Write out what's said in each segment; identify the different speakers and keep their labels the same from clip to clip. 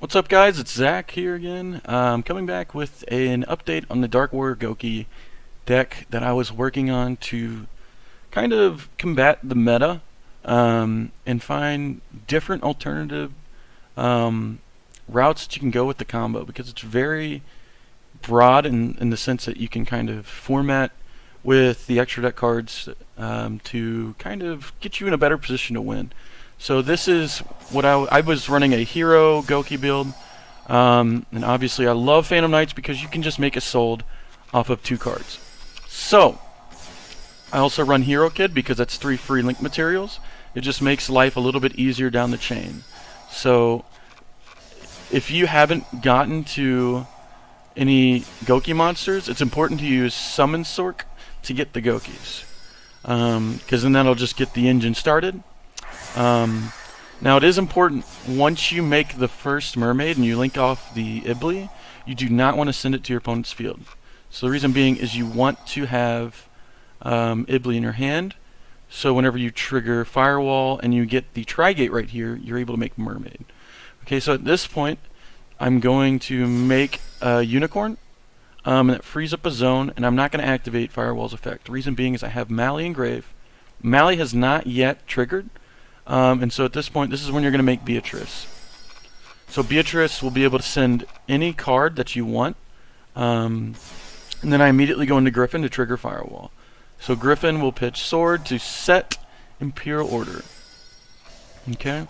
Speaker 1: What's up, guys? It's Zach here again. Coming back with an update on the Dark Warrior-gouki deck that I was working on to kind of combat the meta and find different alternative routes that you can go with the combo, because it's very broad in the sense that you can kind of format with the extra deck cards to kind of get you in a better position to win. So this is what I was running a hero-gouki build, and obviously I love Phantom Knights because you can just make a sold off of 2 cards. So I also run Hero Kid because that's 3 free link materials. It just makes life a little bit easier down the chain. So if you haven't gotten to any Gouki monsters, it's important to use Summon Sork to get the Goukis, because then that'll just get the engine started. Now it is important, once you make the first mermaid and you link off the iblee, you do not want to send it to your opponent's field. So the reason being is you want to have iblee in your hand, so whenever you trigger Firewall and you get the Trigate right here, you're able to make mermaid. Okay, so at this point I'm going to make a unicorn, and that frees up a zone, and I'm not going to activate Firewall's effect. The reason being is I have Mally and Grave. Mally has not yet triggered. And so at this point, this is when you're going to make Beatrice. So Beatrice will be able to send any card that you want. And then I immediately go into Gryphon to trigger Firewall. So Gryphon will pitch Sword to set Imperial Order. Okay?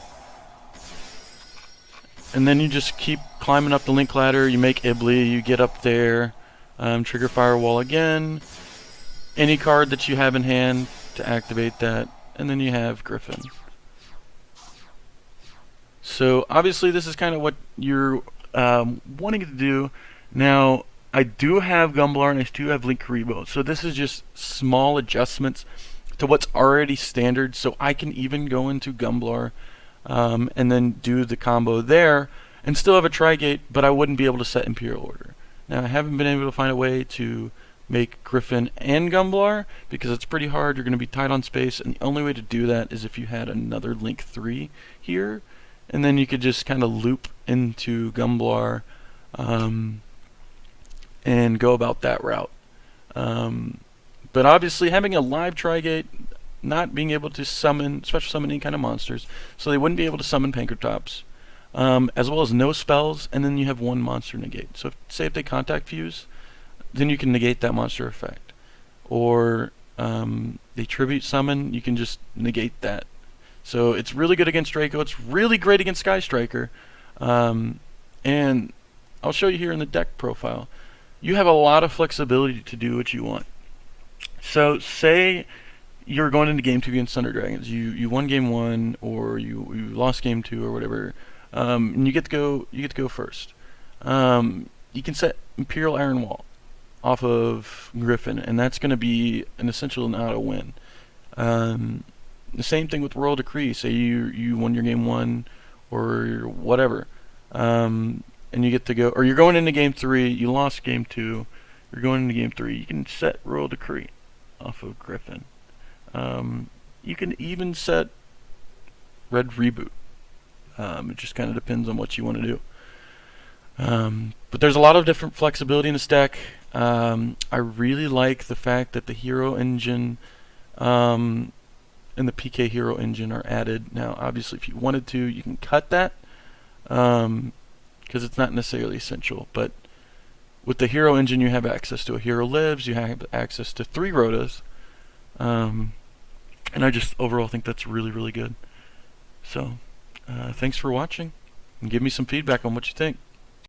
Speaker 1: And then you just keep climbing up the link ladder. You make iblee, you get up there, trigger Firewall again. Any card that you have in hand to activate that. And then you have Gryphon. So obviously this is kind of what you're wanting to do. Now I do have Gumblar and I do have Link Rebo, so this is just small adjustments to what's already standard. So I can even go into Gumblar and then do the combo there and still have a Trigate, but I wouldn't be able to set Imperial Order. Now I haven't been able to find a way to make Gryphon and Gumblar because it's pretty hard. You're going to be tight on space, and the only way to do that is if you had another Link 3 here. And then you could just kind of loop into Gumblar and go about that route. But obviously having a live Trigate, not being able to summon, special summon any kind of monsters, so they wouldn't be able to summon Pankratops, as well as no spells, and then you have 1 monster negate. So say if they contact fuse, then you can negate that monster effect. Or they tribute summon, you can just negate that. So it's really good against Draco. It's really great against Sky Striker. And I'll show you here in the deck profile. You have a lot of flexibility to do what you want. So say you're going into game 2 against Thunder Dragons. You won game 1, or you lost game 2, or whatever. And you get to go first. You can set Imperial Iron Wall off of Gryphon, and that's going to be an essential and auto win. The same thing with Royal Decree. Say you won your game 1 or whatever, and you get to go, or you're going into game 3, you lost game 2, you're going into game 3, you can set Royal Decree off of Gryphon. You can even set Red Reboot. It just kind of depends on what you want to do. But there's a lot of different flexibility in this deck. I really like the fact that the hero engine and the PK hero engine are added. Now obviously if you wanted to, you can cut that because it's not necessarily essential, but with the hero engine you have access to a Hero Lives, you have access to 3 Rotas, and I just overall think that's really, really good. So thanks for watching, and give me some feedback on what you think.